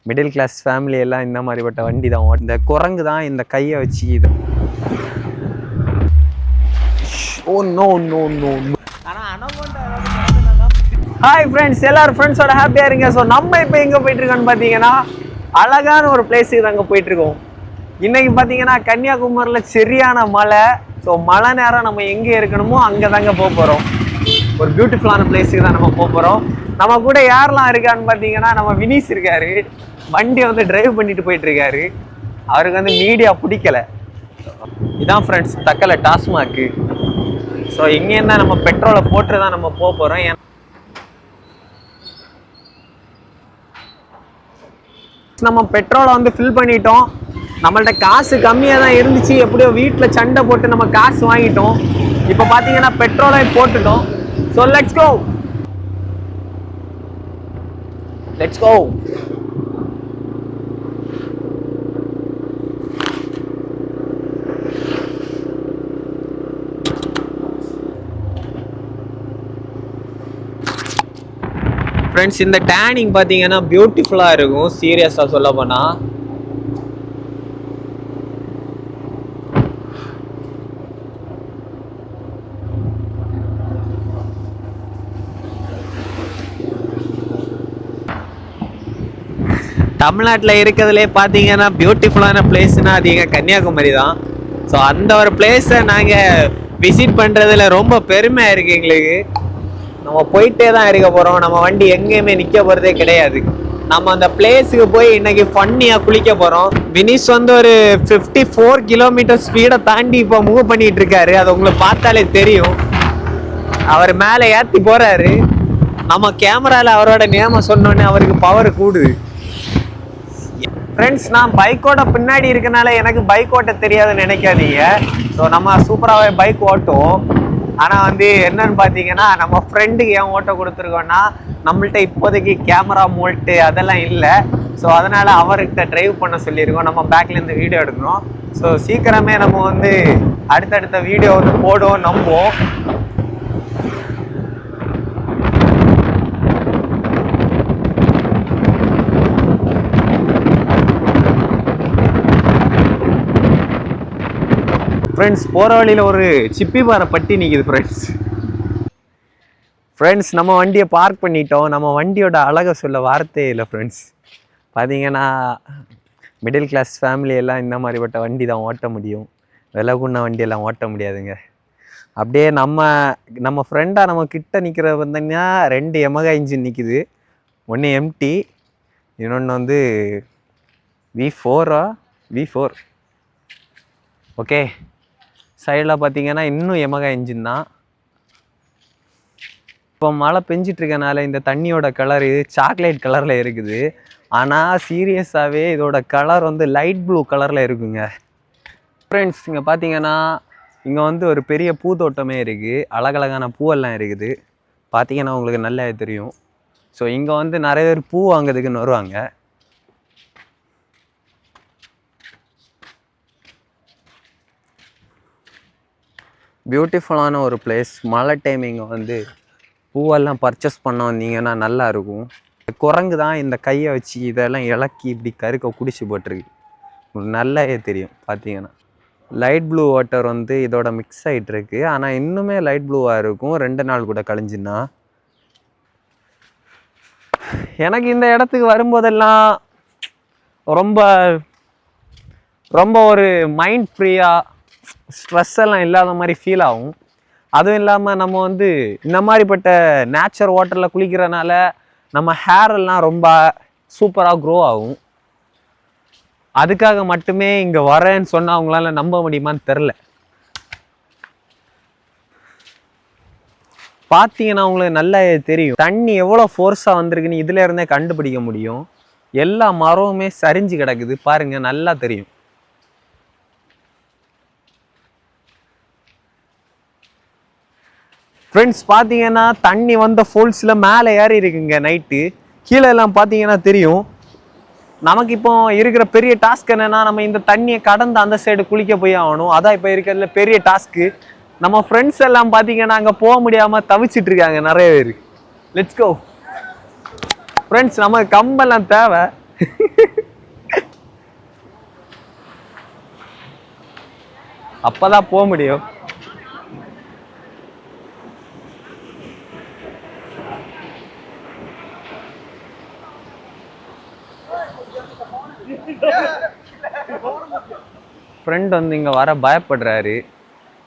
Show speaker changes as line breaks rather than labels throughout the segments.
Middle class family எல்லாம் இந்த மாதிரிப்பட்ட வண்டி தான். இந்த குரங்கு தான் இந்த கையை வச்சு இது. Oh no no no. Hi friends, எல்லாரும் ஃப்ரெண்ட்ஸோட ஹாப்பியாக இருங்க. ஸோ நம்ம இப்போ எங்கே போயிட்டுருக்கோன்னு பார்த்தீங்கன்னா அழகான ஒரு பிளேஸுக்கு நாங்கள் போயிட்டுருக்கோம். இன்றைக்கி பார்த்தீங்கன்னா கன்னியாகுமரியில் சரியான மழை. ஸோ மழை நேரம் நம்ம எங்கே இருக்கணுமோ அங்கே தாங்க போக போகிறோம். ஒரு பியூட்டிஃபுல்லான பிளேஸுக்கு தான் நம்ம போக போகிறோம். நம்ம கூட யாரெல்லாம் இருக்கான்னு பார்த்தீங்கன்னா நம்ம வினீஸ் இருக்காரு. வண்டியை வந்து டிரைவ் பண்ணிட்டு போயிட்டு இருக்காரு. அவருக்கு வந்து மீடியா பிடிக்கல. இதான் ஃப்ரெண்ட்ஸ் தக்கலை டாஸ்மாக்கு. ஸோ இங்கேருந்து நம்ம பெட்ரோலை போட்டு தான் நம்ம போக போகிறோம். நம்ம பெட்ரோலை வந்து ஃபில் பண்ணிட்டோம். நம்மள்ட்ட காசு கம்மியாக தான் இருந்துச்சு. எப்படியோ வீட்டில் சண்டை போட்டு நம்ம காசு வாங்கிட்டோம். இப்போ பார்த்தீங்கன்னா பெட்ரோலை போட்டுட்டோம். So let's go. Let's go. Friends, இந்த டேனிங் பார்த்தீங்கன்னா பியூட்டிஃபுல்லாக இருக்கும். சீரியஸாக சொல்ல போனால் தமிழ்நாட்டில் இருக்கிறதுலே பார்த்தீங்கன்னா பியூட்டிஃபுல்லான பிளேஸ்னா அது எங்கள் கன்னியாகுமரி தான். ஸோ அந்த ஒரு பிளேஸை நாங்கள் விசிட் பண்ணுறதுல ரொம்ப பெருமையாக இருக்குது எங்களுக்கு. நம்ம போயிட்டே தான் இருக்க போகிறோம். நம்ம வண்டி எங்கேயுமே நிற்க போகிறதே கிடையாது. நம்ம அந்த பிளேஸுக்கு போய் இன்னைக்கு ஃபன்னியாக குளிக்க போகிறோம். வினிஸ் வந்து ஒரு 54 கிலோமீட்டர் ஸ்பீடை தாண்டி இப்போ மூவ் பண்ணிட்டு இருக்காரு. அது உங்களுக்கு பார்த்தாலே தெரியும். அவர் மேலே ஏற்றி போகிறாரு. நம்ம கேமராவில் அவரோட நேமை சொன்னோன்னே அவருக்கு பவர் கூடுது. ஃப்ரெண்ட்ஸ், நான் பைக்கோட பின்னாடி இருக்கனால எனக்கு பைக் ஓட்ட தெரியாதுன்னு நினைக்காதீங்க. ஸோ நம்ம சூப்பராகவே பைக் ஓட்டுவோம். ஆனால் வந்து என்னன்னு பார்த்தீங்கன்னா நம்ம ஃப்ரெண்டுக்கு ஏன் ஓட்ட கொடுத்துருக்கோன்னா நம்மள்ட்ட இப்போதைக்கு கேமரா மோல்ட்டு அதெல்லாம் இல்லை. ஸோ அதனால் அவர்கிட்ட ட்ரைவ் பண்ண சொல்லியிருக்கோம். நம்ம பேக்லேருந்து வீடியோ எடுக்கணும். ஸோ சீக்கிரமே நம்ம வந்து அடுத்தடுத்த வீடியோ வந்து போடுவோம் நம்புவோம். ஃப்ரெண்ட்ஸ், போகிற வழியில் ஒரு சிப்பிபாறை பட்டி நிற்கிது. ஃப்ரெண்ட்ஸ் நம்ம வண்டியை பார்க் பண்ணிட்டோம். நம்ம வண்டியோட அழகை சொல்ல வார்த்தையே இல்லை. ஃப்ரெண்ட்ஸ் பார்த்தீங்கன்னா மிடில் கிளாஸ் ஃபேமிலி எல்லாம் இந்த மாதிரிப்பட்ட வண்டி தான் ஓட்ட முடியும். விலை கூடின வண்டியெல்லாம் ஓட்ட முடியாதுங்க. அப்படியே நம்ம ஃப்ரெண்டாக நம்ம கிட்ட நிற்கிற வந்தீங்கன்னா 2 எமகா இன்ஜின் நிற்கிது. ஒன்று எம்டி, இன்னொன்று வந்து V4. ஓகே, சைடில் பார்த்தீங்கன்னா இன்னும் எமகா இன்ஜின் தான். இப்போ மழை பெஞ்சிட்ருக்கனால இந்த தண்ணியோட கலரு சாக்லேட் கலரில் இருக்குது. ஆனால் சீரியஸாகவே இதோட கலர் வந்து லைட் ப்ளூ கலரில் இருக்குங்க. ஃப்ரெண்ட்ஸ், இங்கே பார்த்தீங்கன்னா இங்கே வந்து ஒரு பெரிய பூத்தோட்டமே இருக்குது. அழகழகான பூவெல்லாம் இருக்குது. பார்த்தீங்கன்னா உங்களுக்கு நல்லா தெரியும். ஸோ இங்கே வந்து நிறைய பேர் பூ வாங்கிறதுக்குன்னு வருவாங்க. பியூட்டிஃபுல்லான ஒரு பிளேஸ். மழை டைம் இங்கே வந்து பூவெல்லாம் பர்ச்சேஸ் பண்ண வந்தீங்கன்னா நல்லா இருக்கும். குரங்கு தான் இந்த கையை வச்சு இதெல்லாம் இலக்கி இப்படி கருக்க குடிச்சு போட்டிருக்கு. நல்லாவே தெரியும். பார்த்தீங்கன்னா லைட் ப்ளூ வாட்டர் வந்து இதோட மிக்ஸ் ஆகிட்டு இருக்கு. ஆனால் இன்னுமே லைட் ப்ளூவாக இருக்கும் 2 நாள் கூட கழிஞ்சுன்னா. எனக்கு இந்த இடத்துக்கு வரும்போதெல்லாம் ரொம்ப ரொம்ப ஒரு மைண்ட் ஃப்ரீயாக ஸ்ட்ரெஸ் எல்லாம் இல்லாத மாதிரி ஃபீல் ஆகும். அதுவும் இல்லாமல் நம்ம வந்து இந்த மாதிரிப்பட்ட நேச்சர் வாட்டரில் குளிக்கிறனால நம்ம ஹேர் எல்லாம் ரொம்ப சூப்பராக க்ரோ ஆகும். அதுக்காக மட்டுமே இங்கே வரேன்னு சொன்னால் அவங்களால நம்ப முடியுமான்னு தெரில. பார்த்தீங்கன்னா அவங்களுக்கு நல்லா தெரியும் தண்ணி எவ்வளோ ஃபோர்ஸாக வந்திருக்குன்னு. இதில் இருந்தே கண்டுபிடிக்க முடியும். எல்லா மரமுமே சரிஞ்சு கிடக்குது பாருங்கள், நல்லா தெரியும். ஃப்ரெண்ட்ஸ், பார்த்தீங்கன்னா தண்ணி வந்த ஃபோல்ஸில் மேலே ஏறி இருக்குங்க நைட்டு. கீழே எல்லாம் பார்த்தீங்கன்னா தெரியும். நமக்கு இப்போ இருக்கிற பெரிய டாஸ்க் என்னென்னா நம்ம இந்த தண்ணியை கடந்து அந்த சைடு குளிக்க போய் ஆகணும். அதான் இப்போ இருக்கிறதுல பெரிய டாஸ்க்கு. நம்ம ஃப்ரெண்ட்ஸ் எல்லாம் பார்த்தீங்கன்னா அங்கே போக முடியாமல் தவிச்சிட்டு இருக்காங்க நிறைய பேர். Let's go. ஃப்ரெண்ட்ஸ், நமக்கு கம்பெல்லாம் தேவை. அப்பதான் போக முடியும். ஃப்ரெண்ட் வந்து இங்க வர பயப்படுறாரு.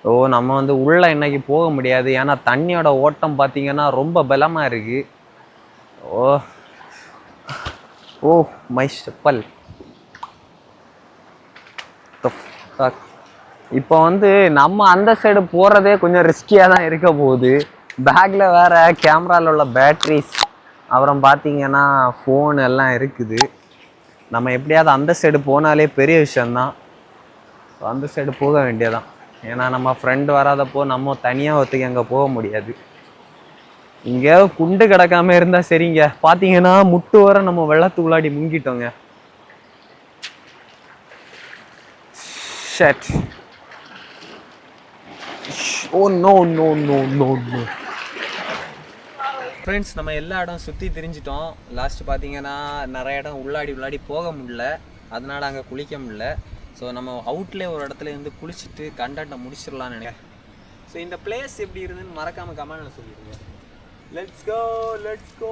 ஓ நம்ம வந்து உள்ள இன்னைக்கு போக முடியாது, ஏன்னா தண்ணியோட ஓட்டம் பார்த்தீங்கன்னா ரொம்ப பலமா இருக்கு. ஓ ஓ மை செப்பல். இப்போ வந்து நம்ம அந்த சைடு போகிறதே கொஞ்சம் ரிஸ்கியாக தான் இருக்க போகுது. பேக்கில் வேற கேமராவில் உள்ள பேட்ரிஸ், அப்புறம் பார்த்தீங்கன்னா ஃபோன் எல்லாம் இருக்குது. நம்ம எப்படியாவது அந்த சைடு போனாலே பெரிய விஷயந்தான். அந்த சைடு போக வேண்டியதான். ஏன்னா நம்ம ஃப்ரெண்டு வராதப்போ நம்ம தனியாக ஒத்துக்கு அங்கே போக முடியாது. இங்கேயாவது குண்டு கிடக்காம இருந்தால் சரிங்க. பார்த்தீங்கன்னா முட்டு வர நம்ம வெள்ளத்துக்குள்ளாடி முங்கிட்டோங்க. Shut. Oh no no no no no. Friends நம்ம எல்லா இடம் சுற்றி திரிஞ்சிட்டோம். லாஸ்ட்டு பார்த்தீங்கன்னா நிறைய இடம் உள்ளாடி போக முடியல, அதனால அங்கே குளிக்க முடியல. ஸோ நம்ம அவுட்லேயே ஒரு இடத்துல இருந்து குளிச்சுட்டு கண்டென்ட்டை முடிச்சிடலான்னு நினைக்கிறேன். ஸோ இந்த பிளேஸ் எப்படி இருந்துன்னு மறக்காமல் கமெண்ட்ல சொல்லிடுங்க. Let's go let's go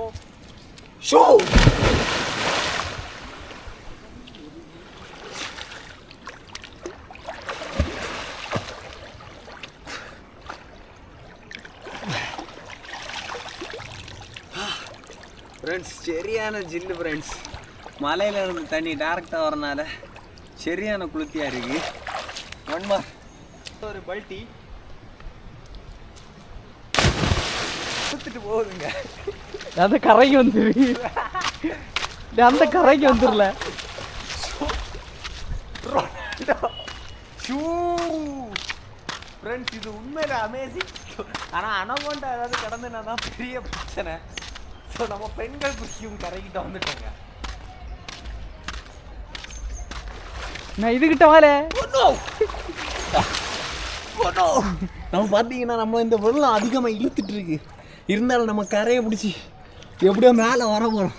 show. Friends சரியான ஜில்லு ஃப்ரெண்ட்ஸ். மலையில இருந்து தண்ணி டேரெக்டாக வரனால சரியான குளிர்ச்சியாக இருக்கு. ஒன்மா ஒரு பல்ட்டி சுத்திட்டு போகுதுங்க.
அந்த கரைக்கு வந்துரு, அந்த கரைக்கு வந்துடல.
ஃப்ரெண்ட்ஸ் இது உண்மையில அமேசிங். ஆனால் அனகோண்டா ஏதாவது கடந்துனா தான் பெரிய பிரச்சனை. ஸோ நம்ம பெண்கள் குஷியும் கரைக்கிட்ட வந்துட்டோங்க.
நான் இதுகிட்ட வாழ
நம்ம பார்த்தீங்கன்னா நம்ம இந்த வெள்ளம் அதிகமாக இழுத்துட்டு இருக்கு. இருந்தாலும் நம்ம கரையை பிடிச்சி எப்படியோ மேலே வர போகிறோம்.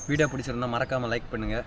வீடியோ பிடிச்சிருந்தா மறக்காமல் லைக் பண்ணுங்கள்.